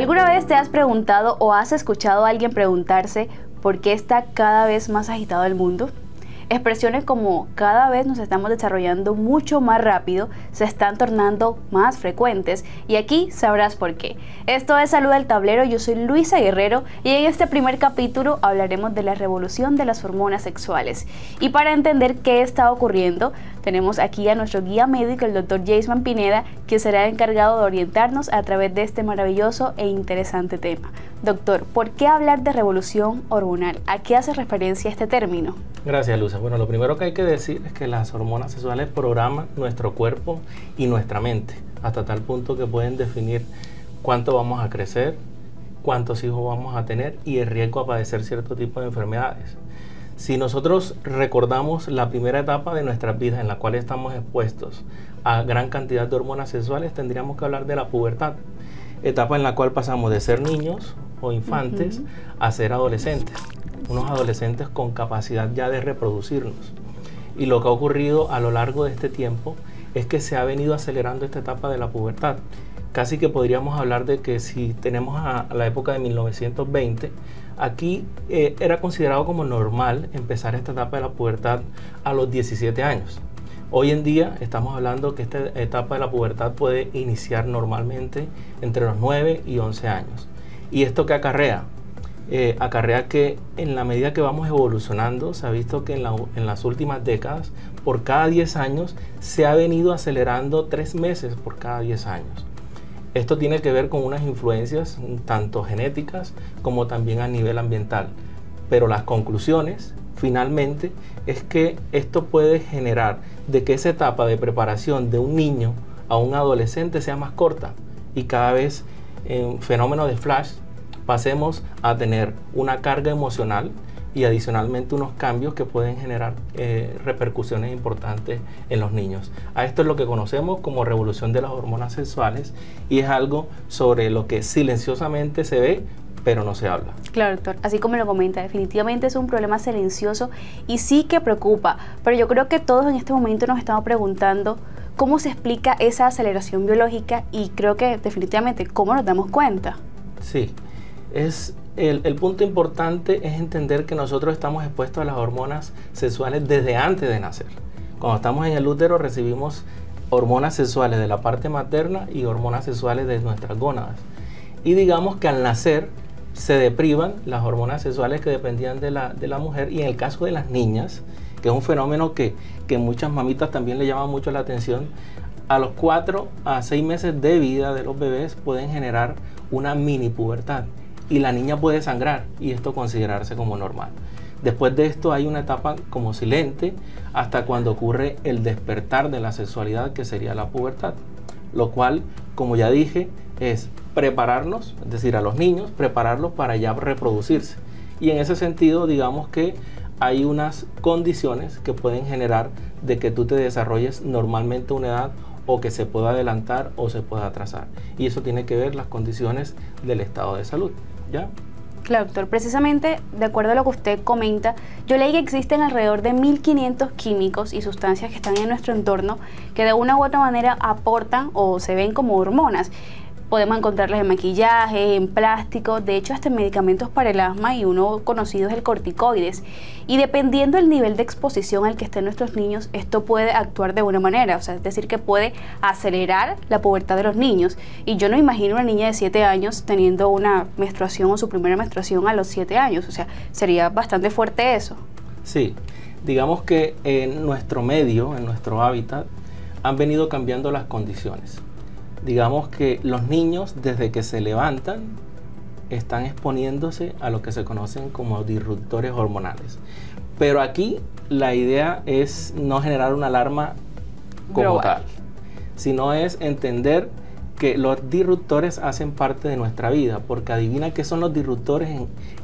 ¿Alguna vez te has preguntado o has escuchado a alguien preguntarse por qué está cada vez más agitado el mundo? Expresiones como cada vez nos estamos desarrollando mucho más rápido se están tornando más frecuentes y aquí sabrás por qué. Esto es Salud al Tablero, yo soy Luisa Guerrero y en este primer capítulo hablaremos de la revolución de las hormonas sexuales. Y para entender qué está ocurriendo, tenemos aquí a nuestro guía médico, el doctor Jason Pineda, que será el encargado de orientarnos a través de este maravilloso e interesante tema. Doctor, ¿por qué hablar de revolución hormonal? ¿A qué hace referencia este término? Gracias, Luisa. Bueno, lo primero que hay que decir es que las hormonas sexuales programan nuestro cuerpo y nuestra mente, hasta tal punto que pueden definir cuánto vamos a crecer, cuántos hijos vamos a tener y el riesgo a padecer cierto tipo de enfermedades. Si nosotros recordamos la primera etapa de nuestras vidas en la cual estamos expuestos a gran cantidad de hormonas sexuales, tendríamos que hablar de la pubertad, etapa en la cual pasamos de ser niños o infantes a ser adolescentes, unos adolescentes con capacidad ya de reproducirnos. Y lo que ha ocurrido a lo largo de este tiempo es que se ha venido acelerando esta etapa de la pubertad. Casi que podríamos hablar de que si tenemos a la época de 1920, aquí era considerado como normal empezar esta etapa de la pubertad a los 17 años. Hoy en día estamos hablando que esta etapa de la pubertad puede iniciar normalmente entre los 9 y 11 años. ¿Y esto qué acarrea? Acarrea que en la medida que vamos evolucionando, se ha visto que en las últimas décadas, por cada 10 años, se ha venido acelerando 3 meses por cada 10 años. Esto tiene que ver con unas influencias tanto genéticas como también a nivel ambiental. Pero las conclusiones, finalmente, es que esto puede generar de que esa etapa de preparación de un niño a un adolescente sea más corta y cada vez en fenómeno de flash pasemos a tener una carga emocional y adicionalmente unos cambios que pueden generar repercusiones importantes en los niños. A esto es lo que conocemos como revolución de las hormonas sexuales y es algo sobre lo que silenciosamente se ve, pero no se habla. Claro, doctor, así como lo comenta, definitivamente es un problema silencioso y sí que preocupa, pero yo creo que todos en este momento nos estamos preguntando cómo se explica esa aceleración biológica y creo que definitivamente cómo nos damos cuenta. Sí. El punto importante es entender que nosotros estamos expuestos a las hormonas sexuales desde antes de nacer. Cuando estamos en el útero recibimos hormonas sexuales de la parte materna y hormonas sexuales de nuestras gónadas. Y digamos que al nacer se deprivan las hormonas sexuales que dependían de la mujer y en el caso de las niñas, que es un fenómeno que muchas mamitas también le llama mucho la atención, a los 4 a 6 meses de vida de los bebés pueden generar una mini pubertad. Y la niña puede sangrar y esto considerarse como normal. Después de esto hay una etapa como silente hasta cuando ocurre el despertar de la sexualidad, que sería la pubertad. Lo cual, como ya dije, es prepararnos, es decir, a los niños, prepararlos para ya reproducirse. Y en ese sentido, digamos que hay unas condiciones que pueden generar de que tú te desarrolles normalmente a una edad o que se pueda adelantar o se pueda atrasar. Y eso tiene que ver las condiciones del estado de salud. ¿Ya? Claro, doctor. Precisamente, de acuerdo a lo que usted comenta, yo leí que existen alrededor de 1500 químicos y sustancias que están en nuestro entorno que de una u otra manera aportan o se ven como hormonas. Podemos encontrarlas en maquillaje, en plástico, de hecho hasta en medicamentos para el asma y uno conocido es el corticoides. Y dependiendo del nivel de exposición al que estén nuestros niños, esto puede actuar de una manera, o sea, es decir, que puede acelerar la pubertad de los niños. Y yo no imagino una niña de 7 años teniendo una menstruación o su primera menstruación a los 7 años, o sea, sería bastante fuerte eso. Sí, digamos que en nuestro medio, en nuestro hábitat, han venido cambiando las condiciones. Digamos que los niños desde que se levantan están exponiéndose a lo que se conocen como disruptores hormonales. Pero aquí la idea es no generar una alarma como tal, sino es entender que los disruptores hacen parte de nuestra vida, porque adivina qué son los disruptores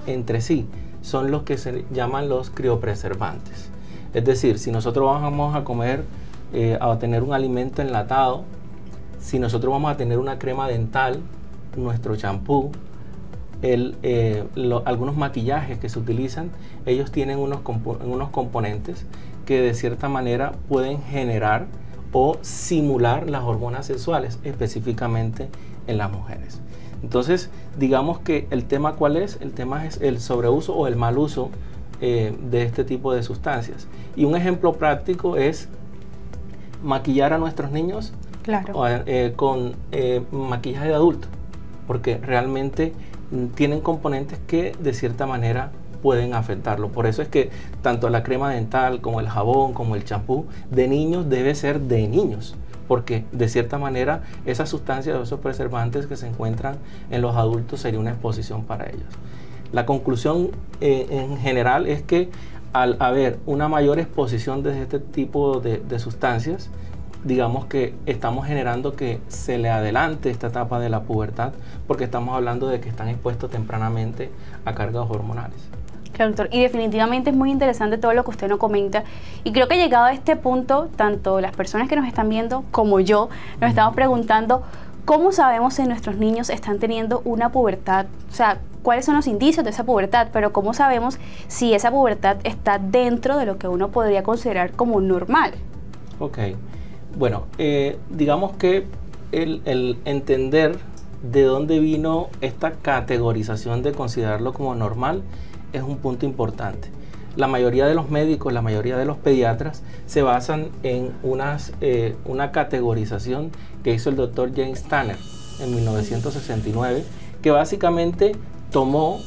entre sí, son los que se llaman los criopreservantes. Es decir, si nosotros vamos a comer, a tener un alimento enlatado, si nosotros vamos a tener una crema dental, nuestro champú, algunos maquillajes que se utilizan, ellos tienen unos componentes que de cierta manera pueden generar o simular las hormonas sexuales, específicamente en las mujeres. Entonces, digamos que el tema, ¿cuál es? El tema es el sobreuso o el mal uso de este tipo de sustancias. Y un ejemplo práctico es maquillar a nuestros niños con maquillaje de adulto, porque realmente tienen componentes que de cierta manera pueden afectarlo. Por eso es que tanto la crema dental como el jabón, como el champú de niños debe ser de niños, porque de cierta manera esas sustancias o esos preservantes que se encuentran en los adultos sería una exposición para ellos. La conclusión en general es que al haber una mayor exposición de este tipo de sustancias, digamos que estamos generando que se le adelante esta etapa de la pubertad, porque estamos hablando de que están expuestos tempranamente a cargas hormonales. Claro, doctor, y definitivamente es muy interesante todo lo que usted nos comenta, y creo que llegado a este punto, tanto las personas que nos están viendo como yo, nos estamos preguntando cómo sabemos si nuestros niños están teniendo una pubertad, o sea, cuáles son los indicios de esa pubertad, pero cómo sabemos si esa pubertad está dentro de lo que uno podría considerar como normal. Ok, bueno, digamos que el entender de dónde vino esta categorización de considerarlo como normal es un punto importante. La mayoría de los médicos, la mayoría de los pediatras se basan en una categorización que hizo el doctor James Tanner en 1969, que básicamente tomó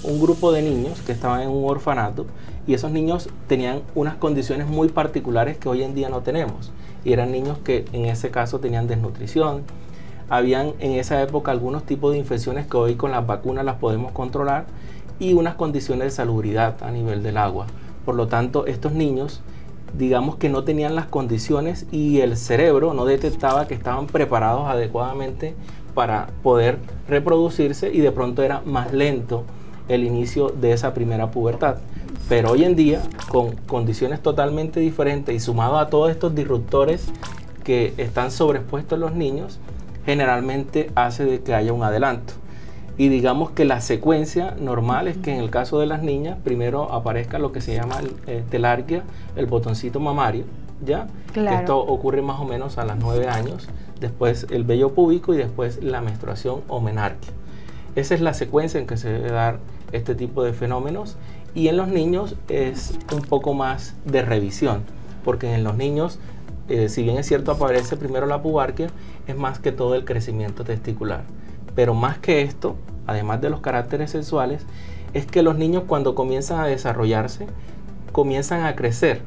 un grupo de niños que estaban en un orfanato, y esos niños tenían unas condiciones muy particulares que hoy en día no tenemos, y eran niños que en ese caso tenían desnutrición, habían en esa época algunos tipos de infecciones que hoy con las vacunas las podemos controlar, y unas condiciones de salubridad a nivel del agua. Por lo tanto, estos niños, digamos que no tenían las condiciones y el cerebro no detectaba que estaban preparados adecuadamente para poder reproducirse, y de pronto era más lento el inicio de esa primera pubertad. Pero hoy en día, con condiciones totalmente diferentes y sumado a todos estos disruptores que están sobreexpuestos en los niños, generalmente hace de que haya un adelanto. Y digamos que la secuencia normal es que en el caso de las niñas primero aparezca lo que se llama telarquía, el botoncito mamario, ¿ya? Claro. Que esto ocurre más o menos a los 9 años, después el vello púbico y después la menstruación o menarquia. Esa es la secuencia en que se debe dar este tipo de fenómenos, y en los niños es un poco más de revisión, porque en los niños, si bien es cierto aparece primero la pubarquia, es más que todo el crecimiento testicular. Pero más que esto, además de los caracteres sexuales, es que los niños cuando comienzan a desarrollarse, comienzan a crecer.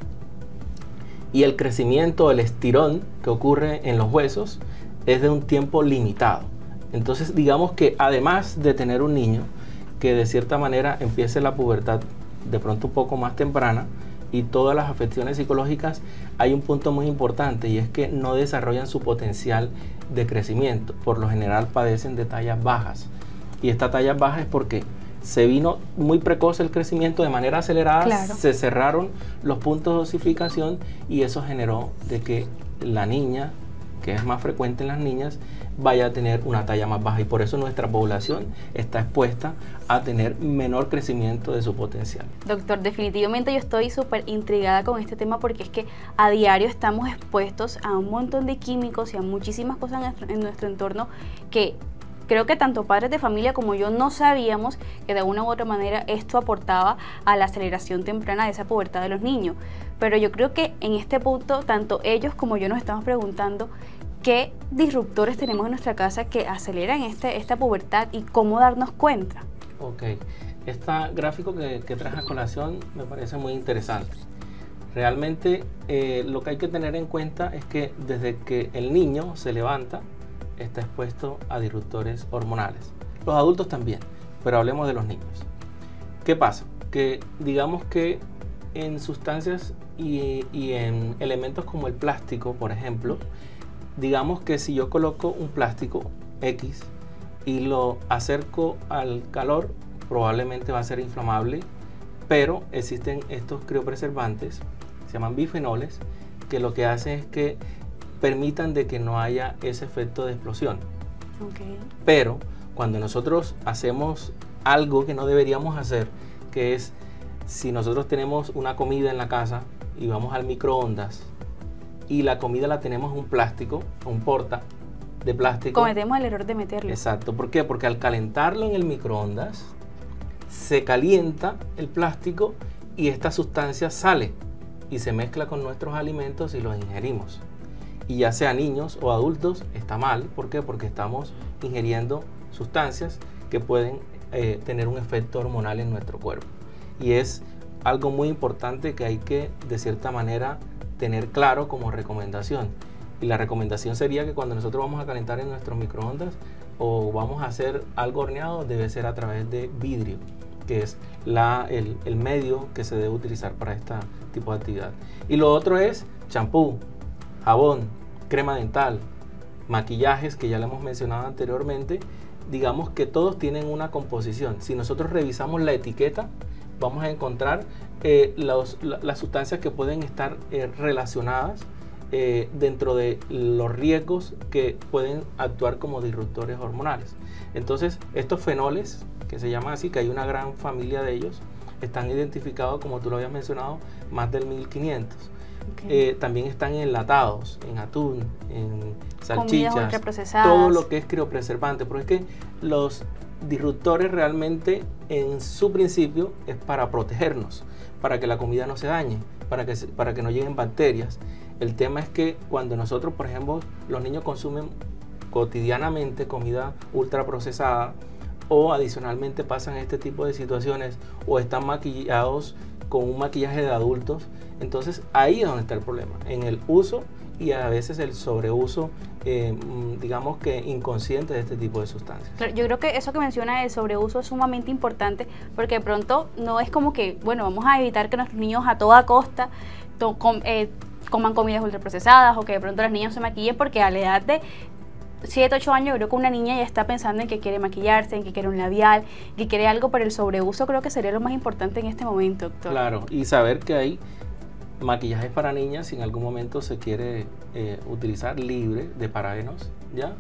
Y el crecimiento, el estirón que ocurre en los huesos es de un tiempo limitado. Entonces, digamos que además de tener un niño que de cierta manera empiece la pubertad de pronto un poco más temprana y todas las afecciones psicológicas, hay un punto muy importante, y es que no desarrollan su potencial de crecimiento. Por lo general padecen de tallas bajas, y esta talla baja es porque se vino muy precoz el crecimiento de manera acelerada. Claro. Se cerraron los puntos de osificación, y eso generó de que la niña, que es más frecuente en las niñas, vaya a tener una talla más baja, y por eso nuestra población está expuesta a tener menor crecimiento de su potencial. Doctor, definitivamente yo estoy súper intrigada con este tema, porque es que a diario estamos expuestos a un montón de químicos y a muchísimas cosas en nuestro entorno que creo que tanto padres de familia como yo no sabíamos que de una u otra manera esto aportaba a la aceleración temprana de esa pubertad de los niños. Pero yo creo que en este punto tanto ellos como yo nos estamos preguntando qué disruptores tenemos en nuestra casa que aceleran esta pubertad y cómo darnos cuenta. Ok, este gráfico que traje a colación me parece muy interesante. Realmente lo que hay que tener en cuenta es que desde que el niño se levanta está expuesto a disruptores hormonales. Los adultos también, pero hablemos de los niños. ¿Qué pasa? Que digamos que en sustancias y en elementos como el plástico, por ejemplo, digamos que si yo coloco un plástico X y lo acerco al calor, probablemente va a ser inflamable, pero existen estos criopreservantes, se llaman bifenoles, que lo que hacen es que permitan de que no haya ese efecto de explosión. Okay. Pero cuando nosotros hacemos algo que no deberíamos hacer, que es si nosotros tenemos una comida en la casa y vamos al microondas y la comida la tenemos en un plástico, un porta, de plástico. Cometemos el error de meterlo. Exacto. ¿Por qué? Porque al calentarlo en el microondas, se calienta el plástico y esta sustancia sale y se mezcla con nuestros alimentos y los ingerimos. Y ya sea niños o adultos, está mal. ¿Por qué? Porque estamos ingiriendo sustancias que pueden tener un efecto hormonal en nuestro cuerpo. Y es algo muy importante que hay que, de cierta manera, tener claro como recomendación. Y la recomendación sería que cuando nosotros vamos a calentar en nuestros microondas o vamos a hacer algo horneado, debe ser a través de vidrio, que es el medio que se debe utilizar para este tipo de actividad. Y lo otro es champú, jabón, crema dental, maquillajes, que ya lo hemos mencionado anteriormente. Digamos que todos tienen una composición. Si nosotros revisamos la etiqueta, vamos a encontrar las sustancias que pueden estar relacionadas dentro de los riesgos que pueden actuar como disruptores hormonales. Entonces, estos fenoles, que se llaman así, que hay una gran familia de ellos, están identificados, como tú lo habías mencionado, más del 1500. Okay. También están enlatados, en atún, en salchichas, todo lo que es criopreservante, porque es que los disruptores realmente en su principio es para protegernos, para que la comida no se dañe, para que no lleguen bacterias. El tema es que cuando nosotros, por ejemplo, los niños consumen cotidianamente comida ultraprocesada o adicionalmente pasan este tipo de situaciones o están maquillados con un maquillaje de adultos, entonces ahí es donde está el problema, en el uso y a veces el sobreuso, digamos que inconsciente de este tipo de sustancias. Claro, yo creo que eso que menciona el sobreuso es sumamente importante, porque de pronto no es como que, bueno, vamos a evitar que nuestros niños a toda costa coman comidas ultraprocesadas o que de pronto los niños se maquillen, porque a la edad de 7, 8 años, yo creo que una niña ya está pensando en que quiere maquillarse, en que quiere un labial, que quiere algo, pero el sobreuso creo que sería lo más importante en este momento, doctor. Claro, y saber que hay maquillajes para niñas si en algún momento se quiere utilizar libre de parabenos, ¿ya?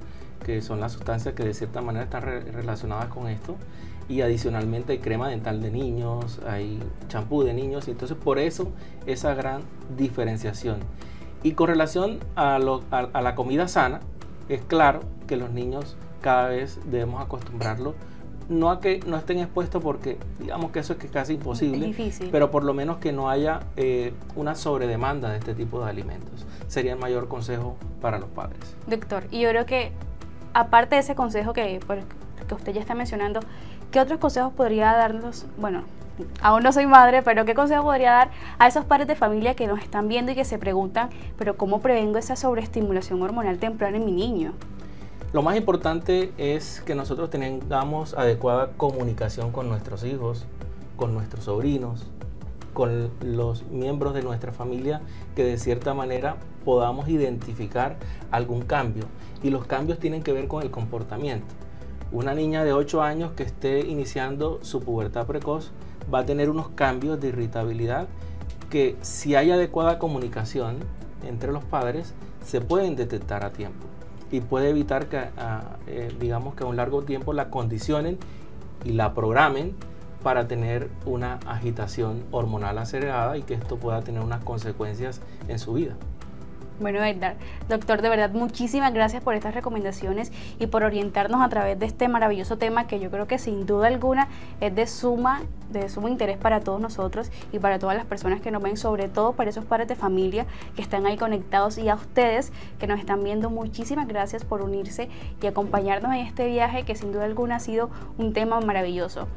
Que son las sustancias que de cierta manera están relacionadas con esto. Y adicionalmente hay crema dental de niños, hay champú de niños, y entonces por eso esa gran diferenciación. Y con relación a la comida sana, es claro que los niños cada vez debemos acostumbrarlos, no a que no estén expuestos, porque digamos que eso es casi imposible, es difícil, pero por lo menos que no haya una sobredemanda de este tipo de alimentos. Sería el mayor consejo para los padres. Doctor, y yo creo que aparte de ese consejo que usted ya está mencionando, ¿qué otros consejos podría darnos? Bueno, aún no soy madre, pero ¿qué consejo podría dar a esos padres de familia que nos están viendo y que se preguntan, pero ¿cómo prevengo esa sobreestimulación hormonal temprana en mi niño? Lo más importante es que nosotros tengamos adecuada comunicación con nuestros hijos, con nuestros sobrinos, con los miembros de nuestra familia, que de cierta manera podamos identificar algún cambio. Y los cambios tienen que ver con el comportamiento. Una niña de 8 años que esté iniciando su pubertad precoz va a tener unos cambios de irritabilidad que, si hay adecuada comunicación entre los padres, se pueden detectar a tiempo y puede evitar que, digamos que a un largo tiempo la condicionen y la programen para tener una agitación hormonal acelerada y que esto pueda tener unas consecuencias en su vida. Bueno, doctor, de verdad, muchísimas gracias por estas recomendaciones y por orientarnos a través de este maravilloso tema que yo creo que sin duda alguna es de sumo interés para todos nosotros y para todas las personas que nos ven, sobre todo para esos padres de familia que están ahí conectados, y a ustedes que nos están viendo, muchísimas gracias por unirse y acompañarnos en este viaje que sin duda alguna ha sido un tema maravilloso.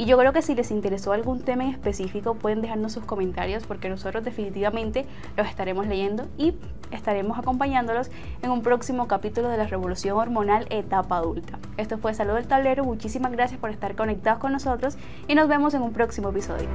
Y yo creo que si les interesó algún tema en específico, pueden dejarnos sus comentarios, porque nosotros definitivamente los estaremos leyendo y estaremos acompañándolos en un próximo capítulo de la Revolución Hormonal Etapa Adulta. Esto fue Salud del Tablero, muchísimas gracias por estar conectados con nosotros y nos vemos en un próximo episodio.